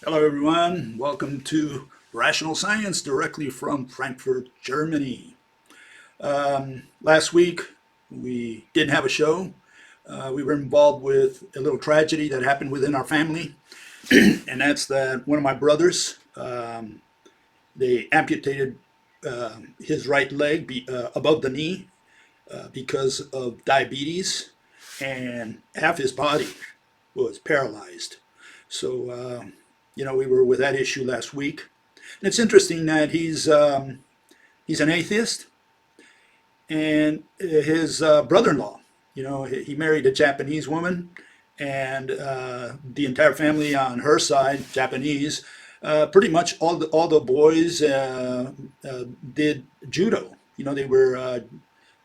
Hello, everyone. Welcome to Rational Science directly from Frankfurt, Germany. Last week, we didn't have a show. We were involved with a little tragedy that happened within our family, and that's that one of my brothers, they amputated his right leg above the knee because of diabetes, and half his body was paralyzed. So, we were with that issue last week. And it's interesting that he's an atheist, and his brother-in-law, he married a Japanese woman, and the entire family on her side, Japanese, pretty much all the boys did judo. They were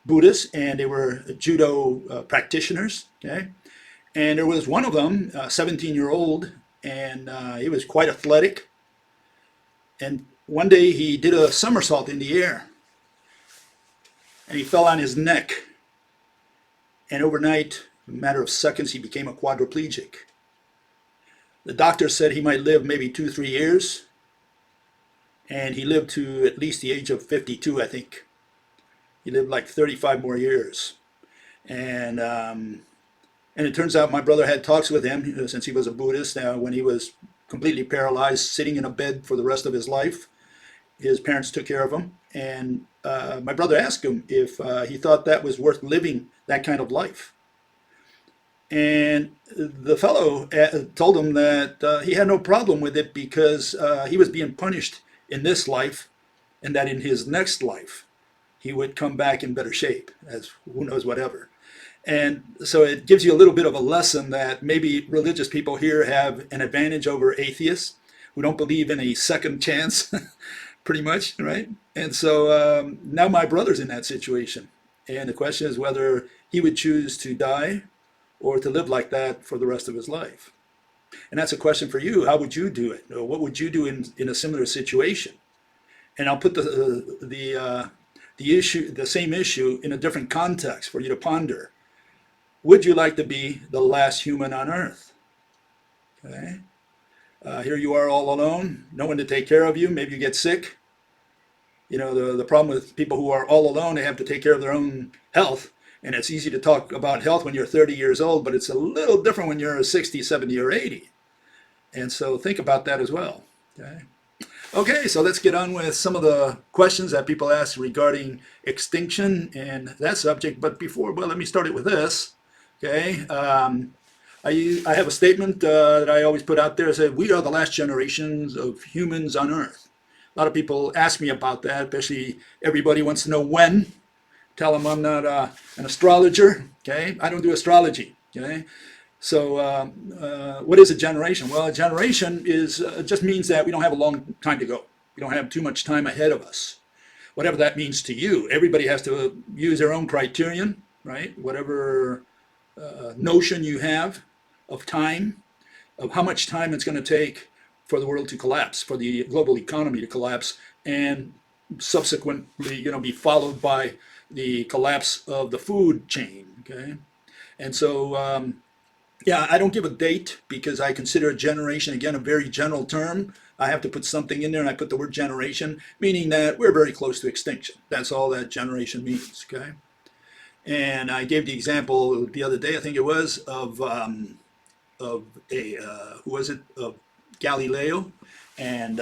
Buddhists, and they were judo practitioners. Okay, and there was one of them, a 17-year-old, and he was quite athletic. And one day he did a somersault in the air, and he fell on his neck. And overnight, in a matter of seconds, he became a quadriplegic. The doctor said he might live maybe 2, 3 years, and he lived to at least the age of 52, I think. He lived like 35 more years. And it turns out my brother had talks with him since he was a Buddhist when he was completely paralyzed, sitting in a bed for the rest of his life. His parents took care of him. And my brother asked him if he thought that was worth living that kind of life. And the fellow told him that he had no problem with it because he was being punished in this life, and that in his next life he would come back in better shape, as who knows whatever. And so it gives you a little bit of a lesson that maybe religious people here have an advantage over atheists who don't believe in a second chance, pretty much, right? And so now my brother's in that situation. And the question is whether he would choose to die or to live like that for the rest of his life. And that's a question for you. How would you do it? Or what would you do in a similar situation? And I'll put the same issue in a different context for you to ponder. Would you like to be the last human on earth? Okay. Here you are all alone, no one to take care of you. Maybe you get sick. The problem with people who are all alone, they have to take care of their own health. And it's easy to talk about health when you're 30 years old, but it's a little different when you're 60, 70, or 80. And so think about that as well. Okay, so let's get on with some of the questions that people ask regarding extinction and that subject. But let me start it with this. Okay, I have a statement that I always put out there. I say, we are the last generations of humans on Earth. A lot of people ask me about that, especially everybody wants to know when. Tell them I'm not an astrologer. Okay, I don't do astrology. Okay, so what is a generation? Well, a generation just means that we don't have a long time to go. We don't have too much time ahead of us. Whatever that means to you. Everybody has to use their own criterion, right? Whatever notion you have of time, of how much time it's going to take for the world to collapse, for the global economy to collapse, and subsequently, be followed by the collapse of the food chain. Okay, and so I don't give a date because I consider a generation, again, a very general term. I have to put something in there, and I put the word generation, meaning that we're very close to extinction. That's all that generation means. Okay. And I gave the example the other day, I think it was, of Galileo and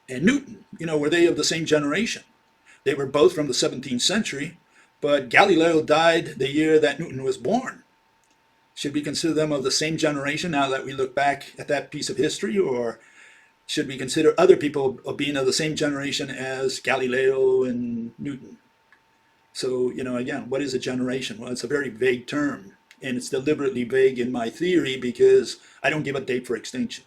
Newton. Were they of the same generation? They were both from the 17th century, but Galileo died the year that Newton was born. Should we consider them of the same generation now that we look back at that piece of history, or should we consider other people being of the same generation as Galileo and Newton? So, again, what is a generation? Well, it's a very vague term, and it's deliberately vague in my theory because I don't give a date for extinction.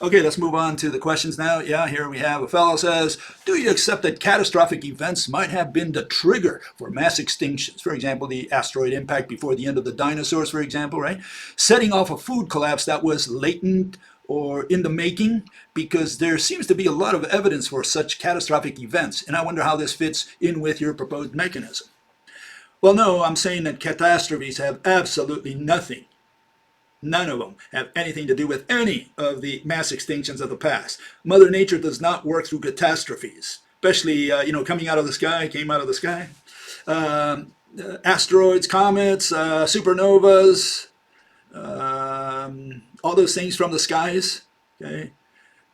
Okay, let's move on to the questions now. Yeah, here we have a fellow says, do you accept that catastrophic events might have been the trigger for mass extinctions? For example, the asteroid impact before the end of the dinosaurs, for example, right? Setting off a food collapse that was latent or in the making, because there seems to be a lot of evidence for such catastrophic events, and I wonder how this fits in with your proposed mechanism. Well, no, I'm saying that catastrophes have absolutely nothing None of them have anything to do with any of the mass extinctions of the past. Mother Nature does not work through catastrophes, especially, coming out of the sky, came out of the sky. Asteroids, comets, supernovas, all those things from the skies. Okay,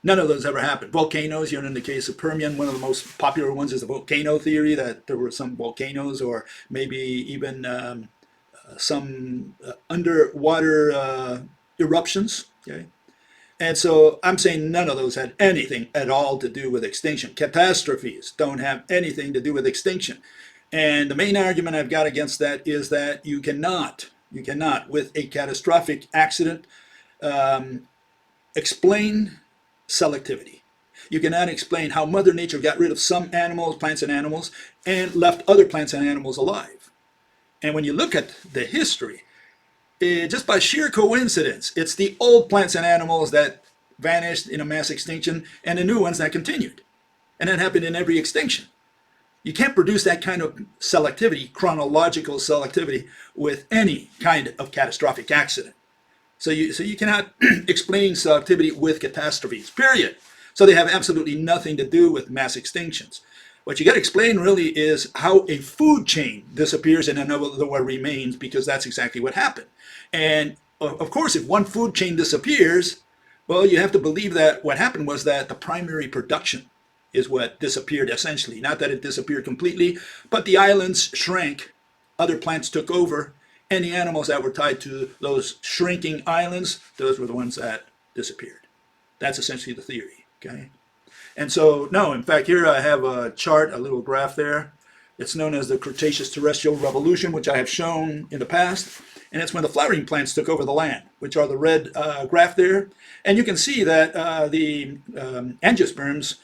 none of those ever happened. Volcanoes, in the case of Permian, one of the most popular ones is the volcano theory, that there were some volcanoes, or maybe even some underwater eruptions. Okay, and so I'm saying none of those had anything at all to do with extinction. Catastrophes don't have anything to do with extinction. And the main argument I've got against that is that you cannot, with a catastrophic accident, explain selectivity. You cannot explain how Mother Nature got rid of some animals, plants and animals, and left other plants and animals alive. And when you look at the history, just by sheer coincidence, it's the old plants and animals that vanished in a mass extinction and the new ones that continued. And that happened in every extinction. You can't produce that kind of selectivity, chronological selectivity, with any kind of catastrophic accident. So you cannot explain selectivity with catastrophes, period. So they have absolutely nothing to do with mass extinctions. What you got to explain really is how a food chain disappears and another one remains, because that's exactly what happened. And of course, if one food chain disappears, well, you have to believe that what happened was that the primary production is what disappeared essentially. Not that it disappeared completely, but the islands shrank, other plants took over, and the animals that were tied to those shrinking islands, those were the ones that disappeared. That's essentially the theory, okay? And so, no, in fact, here I have a chart, a little graph there. It's known as the Cretaceous Terrestrial Revolution, which I have shown in the past. And it's when the flowering plants took over the land, which are the red graph there. And you can see that the angiosperms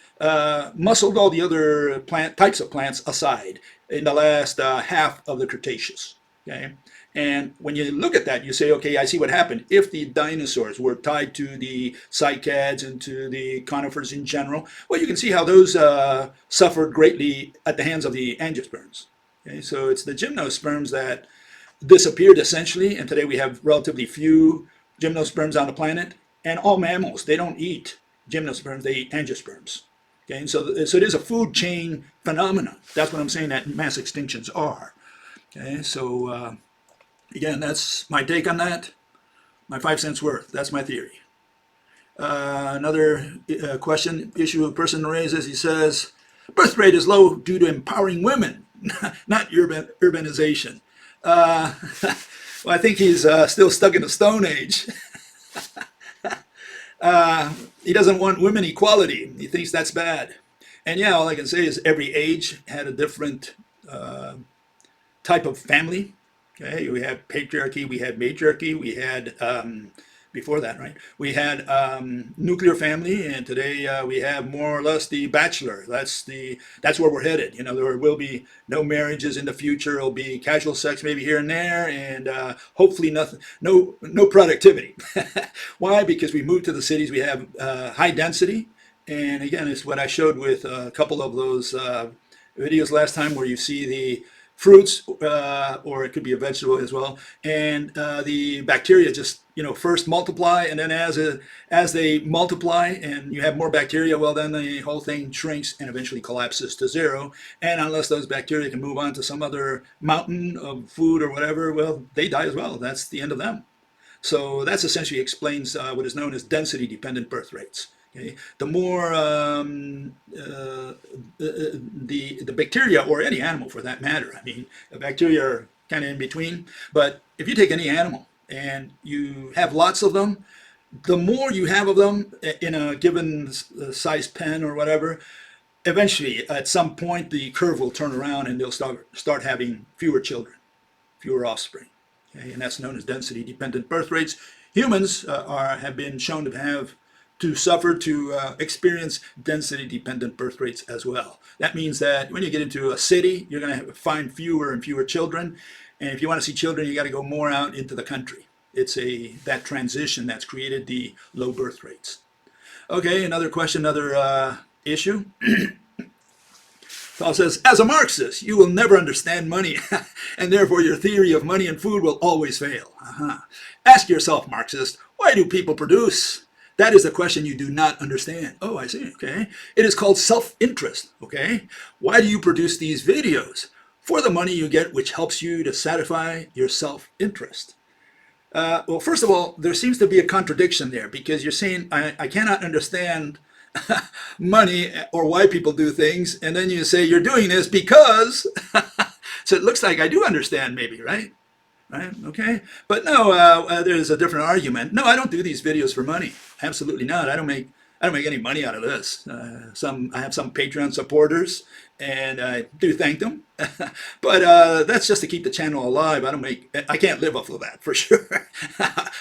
muscled all the other types of plants aside in the last half of the Cretaceous. Okay, and when you look at that, you say, okay, I see what happened. If the dinosaurs were tied to the cycads and to the conifers in general, well, you can see how those suffered greatly at the hands of the angiosperms. Okay, so it's the gymnosperms that disappeared essentially, and today we have relatively few gymnosperms on the planet. And all mammals, they don't eat gymnosperms, they eat angiosperms. Okay, and so it is a food chain phenomenon. That's what I'm saying that mass extinctions are. Okay, so again, that's my take on that. My 5 cents worth. That's my theory. Another issue a person raises, he says, birth rate is low due to empowering women, not urbanization. Well, I think he's still stuck in the Stone Age. He doesn't want women equality. He thinks that's bad. And yeah, all I can say is every age had a different type of family. Okay, we had patriarchy, we had matriarchy, we had before that, right? We had nuclear family, and today we have more or less the bachelor. That's where we're headed. There will be no marriages in the future. It'll be casual sex maybe here and there, and hopefully no productivity. Why? Because we moved to the cities. We have high density, and again, it's what I showed with a couple of those videos last time, where you see the fruits, or it could be a vegetable as well, and the bacteria just first multiply, and then as they multiply and you have more bacteria, well, then the whole thing shrinks and eventually collapses to zero. And unless those bacteria can move on to some other mountain of food or whatever, well, they die as well. That's the end of them. So that's essentially explains what is known as density dependent birth rates. Okay. The more the bacteria, or any animal for that matter, I mean, the bacteria are kind of in between, but if you take any animal and you have lots of them, the more you have of them in a given size pen or whatever, eventually at some point the curve will turn around and they'll start having fewer children, fewer offspring. Okay. And that's known as density dependent birth rates. Humans have been shown to experience density-dependent birth rates as well. That means that when you get into a city, you're going to find fewer and fewer children. And if you want to see children, you got to go more out into the country. It's that transition that's created the low birth rates. Okay, another question, another issue. Paul says, as a Marxist, you will never understand money, and therefore your theory of money and food will always fail. Ask yourself, Marxist, why do people produce? That is the question you do not understand. Oh, I see, okay. It is called self-interest, okay? Why do you produce these videos? For the money you get, which helps you to satisfy your self-interest. Well, first of all, there seems to be a contradiction there, because you're saying, I cannot understand money or why people do things, and then you say you're doing this because, so it looks like I do understand maybe, right? Right, okay? But no, there's a different argument. No, I don't do these videos for money. Absolutely not. I don't make any money out of this. I have some Patreon supporters, and I do thank them. But that's just to keep the channel alive. I can't live off of that for sure.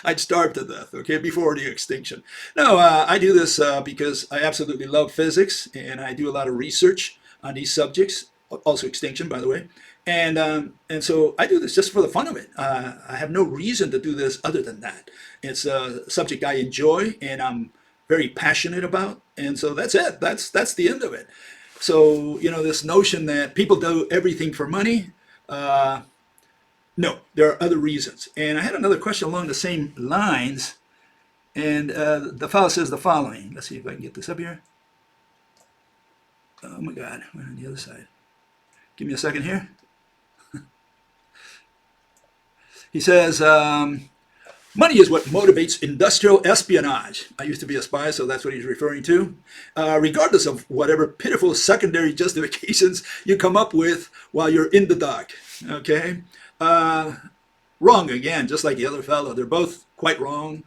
I'd starve to death, okay, before the extinction. No, I do this because I absolutely love physics, and I do a lot of research on these subjects, also extinction, by the way. And so I do this just for the fun of it. I have no reason to do this other than that. It's a subject I enjoy and I'm very passionate about. And so that's it. That's the end of it. So, you know, this notion that people do everything for money, no, there are other reasons. And I had another question along the same lines. And the fellow says the following. Let's see if I can get this up here. Oh my God, we're on the other side. Give me a second here. He says, money is what motivates industrial espionage. I used to be a spy, so that's what he's referring to. Regardless of whatever pitiful secondary justifications you come up with while you're in the dock. Okay? Wrong again, just like the other fellow. They're both quite wrong.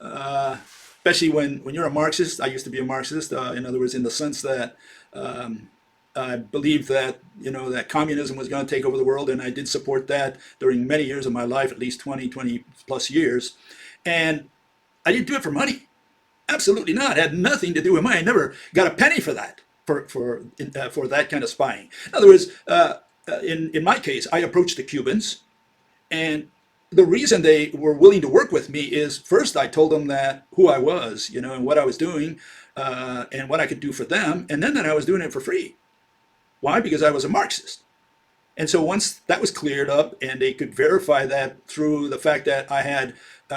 Especially when you're a Marxist. I used to be a Marxist, in other words, in the sense that I believed that, you know, that communism was going to take over the world, and I did support that during many years of my life, at least 20 plus years. And I didn't do it for money. Absolutely not. It had nothing to do with money. I never got a penny for that, for that kind of spying. In other words, in my case, I approached the Cubans, and the reason they were willing to work with me is, first, I told them that who I was, you know, and what I was doing, and what I could do for them, and then that I was doing it for free. Why? Because I was a Marxist. And so once that was cleared up, and they could verify that through the fact that I had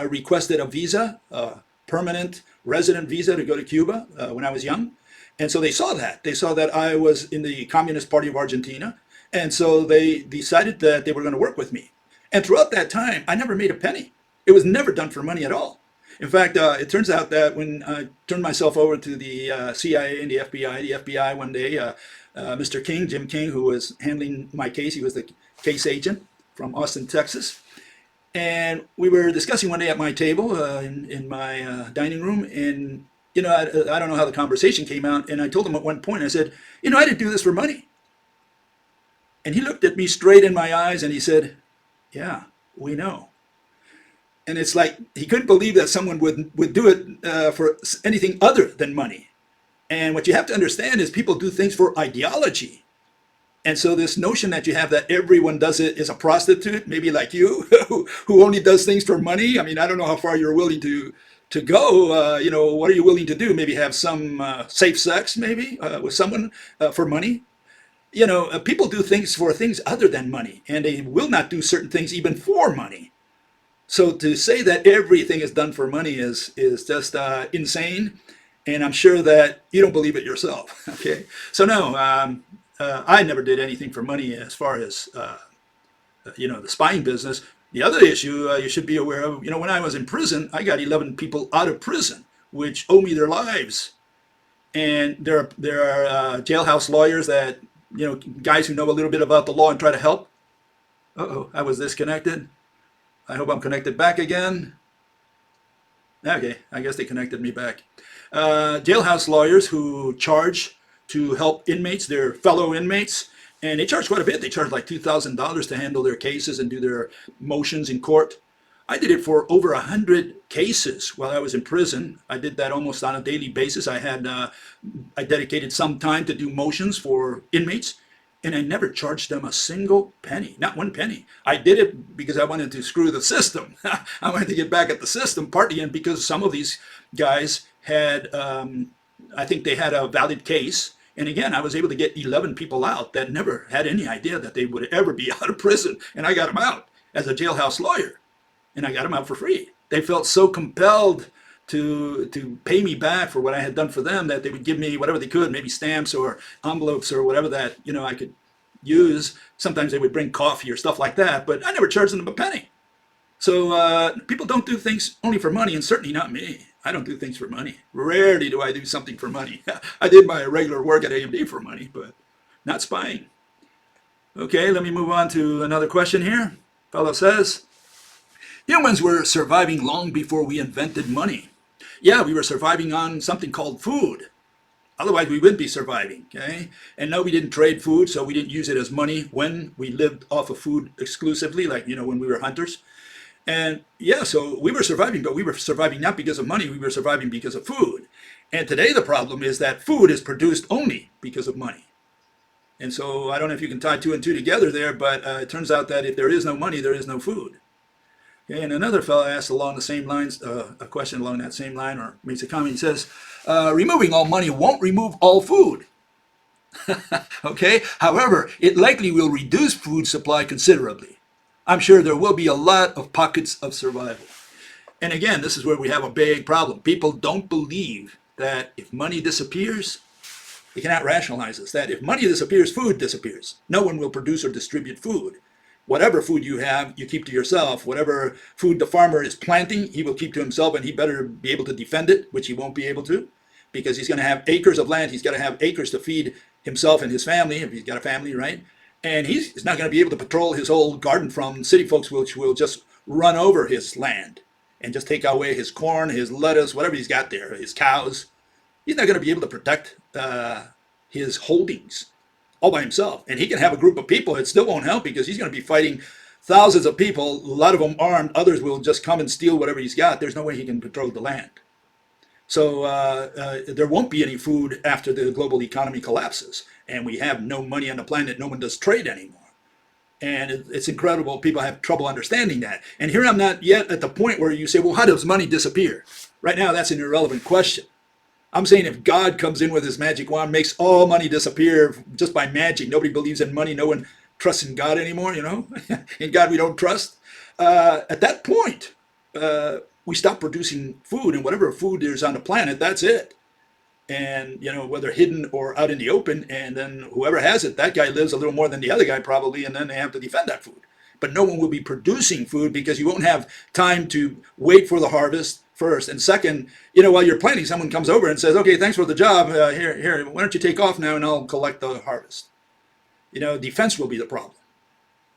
requested a visa, a permanent resident visa to go to Cuba when I was young. And so they saw that. They saw that I was in the Communist Party of Argentina. And so they decided that they were going to work with me. And throughout that time, I never made a penny. It was never done for money at all. In fact, it turns out that when I turned myself over to the CIA and the FBI one day, Mr. King, Jim King, who was handling my case, he was the case agent from Austin, Texas. And we were discussing one day at my table in my dining room, and, you know, I don't know how the conversation came out, and I told him at one point, I said, you know, I didn't do this for money. And he looked at me straight in my eyes and he said, yeah, we know. And it's like he couldn't believe that someone would do it for anything other than money. And what you have to understand is people do things for ideology. And so this notion that you have that everyone does it is a prostitute, maybe like you, who only does things for money. I mean, I don't know how far you're willing to go. You know, what are you willing to do? Maybe have some safe sex, maybe, with someone for money. You know, people do things for things other than money, and they will not do certain things even for money. So to say that everything is done for money is just insane, and I'm sure that you don't believe it yourself. Okay, so no, I never did anything for money as far as you know, the spying business. The other issue you should be aware of, you know, when I was in prison, I got 11 people out of prison which owe me their lives, and there are jailhouse lawyers that, you know, guys who know a little bit about the law and try to help. Uh-oh, I was disconnected. I hope I'm connected back again. Okay, I guess they connected me back. Jailhouse lawyers who charge to help inmates, their fellow inmates, and they charge quite a bit. They charge like $2,000 to handle their cases and do their motions in court. I did it for over 100 cases while I was in prison. I did that almost on a daily basis. I dedicated some time to do motions for inmates, and I never charged them a single penny, not one penny. I did it because I wanted to screw the system. I wanted to get back at the system, partly, and because some of these guys had, I think they had a valid case. And again, I was able to get 11 people out that never had any idea that they would ever be out of prison. And I got them out as a jailhouse lawyer. And I got them out for free. they felt so compelled to pay me back for what I had done for them that they would give me whatever they could, maybe stamps or envelopes or whatever that, I could use. Sometimes they would bring coffee or stuff like that, but I never charged them a penny. So people don't do things only for money, and certainly not me. I don't do things for money. Rarely do I do something for money. I did my regular work at AMD for money, but not spying. Okay, let me move on to another question here. Fellow says, humans were surviving long before we invented money. Yeah, we were surviving on something called food. Otherwise, we wouldn't be surviving, okay? And no, we didn't trade food, so we didn't use it as money when we lived off of food exclusively, like, when we were hunters. And yeah, so we were surviving, but we were surviving not because of money, we were surviving because of food. And today the problem is that food is produced only because of money. And so I don't know if you can tie two and two together there, but it turns out that if there is no money, there is no food. Okay, and another fellow asked along the same lines, a question along that same line, or makes a comment. He says, removing all money won't remove all food. Okay, however, it likely will reduce food supply considerably. I'm sure there will be a lot of pockets of survival. And again, this is where we have a big problem. People don't believe that if money disappears, they cannot rationalize this, that if money disappears, food disappears. No one will produce or distribute food. Whatever food you have, you keep to yourself. Whatever food the farmer is planting, he will keep to himself, and he better be able to defend it, which he won't be able to, because he's going to have acres of land. He's got to have acres to feed himself and his family, if he's got a family, right? And he's not going to be able to patrol his whole garden from city folks, which will just run over his land and just take away his corn, his lettuce, whatever he's got there, his cows. He's not going to be able to protect his holdings all by himself. And he can have a group of people. It still won't help because he's going to be fighting thousands of people, a lot of them armed. Others will just come and steal whatever he's got. There's no way he can patrol the land. So there won't be any food after the global economy collapses. And we have no money on the planet. No one does trade anymore. And it's incredible. People have trouble understanding that. And here I'm not yet at the point where you say, well, how does money disappear? Right now, that's an irrelevant question. I'm saying if God comes in with his magic wand, makes all money disappear just by magic, nobody believes in money, no one trusts in God anymore, In God we don't trust. At that point, we stop producing food, and whatever food there's on the planet, that's it. And, whether hidden or out in the open, and then whoever has it, that guy lives a little more than the other guy probably, and then they have to defend that food. But no one will be producing food because you won't have time to wait for the harvest. First, and second, while you're planting, someone comes over and says, okay, thanks for the job, here, why don't you take off now and I'll collect the harvest. Defense will be the problem.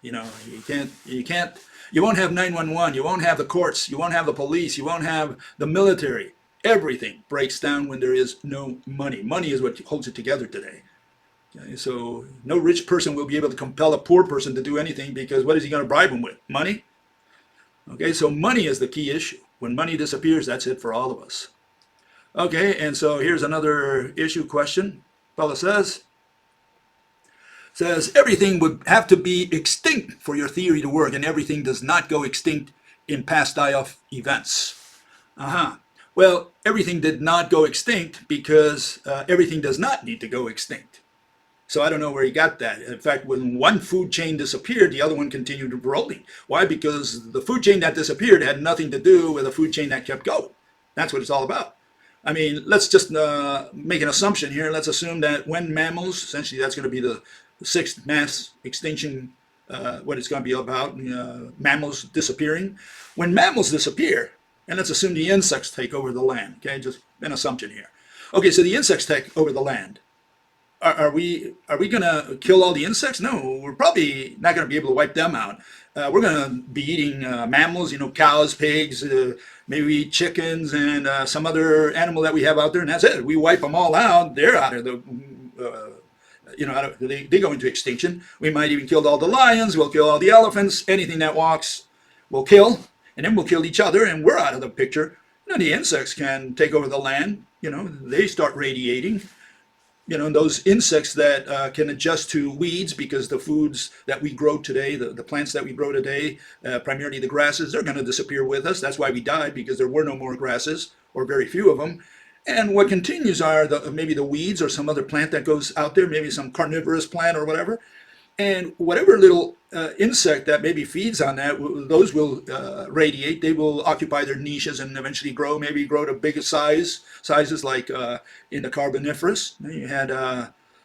You won't have 911, you won't have the courts, you won't have the police, you won't have the military. Everything breaks down when there is no money. Money is what holds it together today. Okay? So no rich person will be able to compel a poor person to do anything because what is he going to bribe him with? Money? Okay, so money is the key issue. When money disappears, that's it for all of us. Okay, and so here's another issue question. Fella says, everything would have to be extinct for your theory to work, and everything does not go extinct in past die-off events. Well, everything did not go extinct because everything does not need to go extinct. So I don't know where he got that. In fact, when one food chain disappeared, the other one continued rolling. Why? Because the food chain that disappeared had nothing to do with the food chain that kept going. That's what it's all about. I mean, let's just make an assumption here. Let's assume that when mammals, essentially that's going to be the sixth mass extinction, what it's going to be about, mammals disappearing. When mammals disappear, and let's assume the insects take over the land, okay, just an assumption here. Okay, so the insects take over the land. Are we going to kill all the insects? No, we're probably not going to be able to wipe them out. We're going to be eating mammals, cows, pigs, maybe chickens, and some other animal that we have out there, and that's it. We wipe them all out. They're out of the, they go into extinction. We might even kill all the lions. We'll kill all the elephants. Anything that walks, we'll kill, and then we'll kill each other, and we're out of the picture. The insects can take over the land. They start radiating. Those insects that can adjust to weeds, because the foods that we grow today, the plants that we grow today, primarily the grasses, they're going to disappear with us. That's why we died, because there were no more grasses, or very few of them. And what continues are maybe the weeds or some other plant that goes out there, maybe some carnivorous plant or whatever. And whatever little insect that maybe feeds on that, those will radiate. They will occupy their niches and eventually grow, maybe grow to bigger sizes like in the Carboniferous. You had,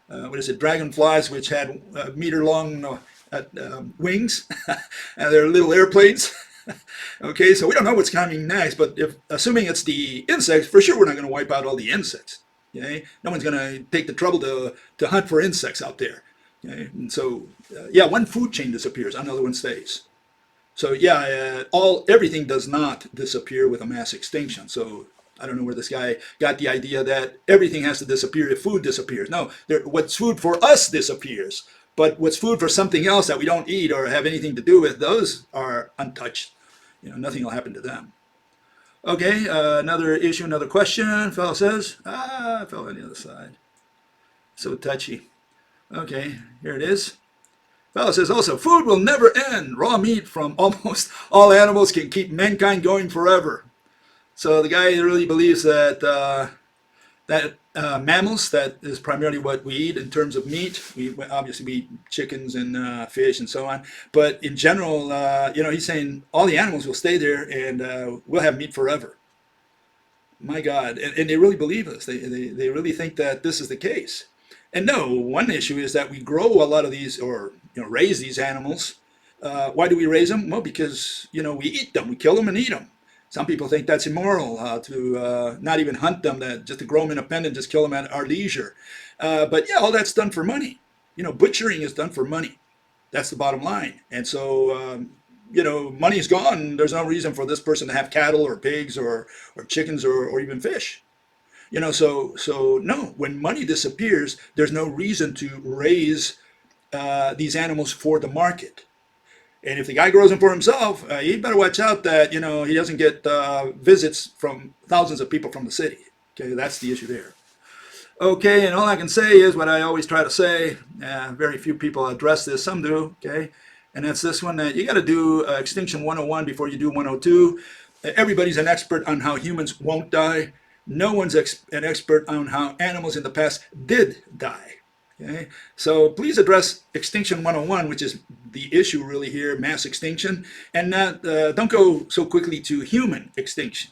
what is it, dragonflies, which had meter-long wings, and they're little airplanes. Okay, so we don't know what's coming next, but assuming it's the insects, for sure we're not going to wipe out all the insects. Okay, no one's going to take the trouble to hunt for insects out there. Okay? And so, yeah, one food chain disappears, another one stays. So yeah, everything does not disappear with a mass extinction. So I don't know where this guy got the idea that everything has to disappear if food disappears. No, what's food for us disappears, but what's food for something else that we don't eat or have anything to do with, those are untouched. Nothing will happen to them. Okay, another issue, another question. Fellow says, I fell on the other side. So touchy. Okay, here it is. Fellow says also, food will never end. Raw meat from almost all animals can keep mankind going forever. So the guy really believes that mammals, that is primarily what we eat in terms of meat. We obviously eat chickens and fish and so on. But in general, he's saying all the animals will stay there and we'll have meat forever. My God. And they really believe this. They really think that this is the case. And no, one issue is that we grow a lot of these, or raise these animals. Why do we raise them? Well, because we eat them. We kill them and eat them. Some people think that's immoral to not even hunt them, just to grow them in a pen and just kill them at our leisure. But yeah, all that's done for money. Butchering is done for money. That's the bottom line. And so, money is gone. There's no reason for this person to have cattle or pigs or chickens or even fish. So no, when money disappears, there's no reason to raise these animals for the market. And if the guy grows them for himself, he better watch out that, he doesn't get visits from thousands of people from the city. Okay, that's the issue there. Okay, and all I can say is what I always try to say. Very few people address this, some do, okay? And that's this one, that you got to do Extinction 101 before you do 102. Everybody's an expert on how humans won't die. No one's an expert on how animals in the past did die. Okay? So please address Extinction 101, which is the issue really here, mass extinction, and not, don't go so quickly to human extinction.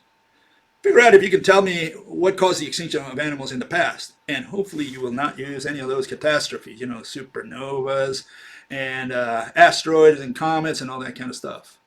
Figure out if you can tell me what caused the extinction of animals in the past, and hopefully you will not use any of those catastrophes, supernovas and asteroids and comets and all that kind of stuff.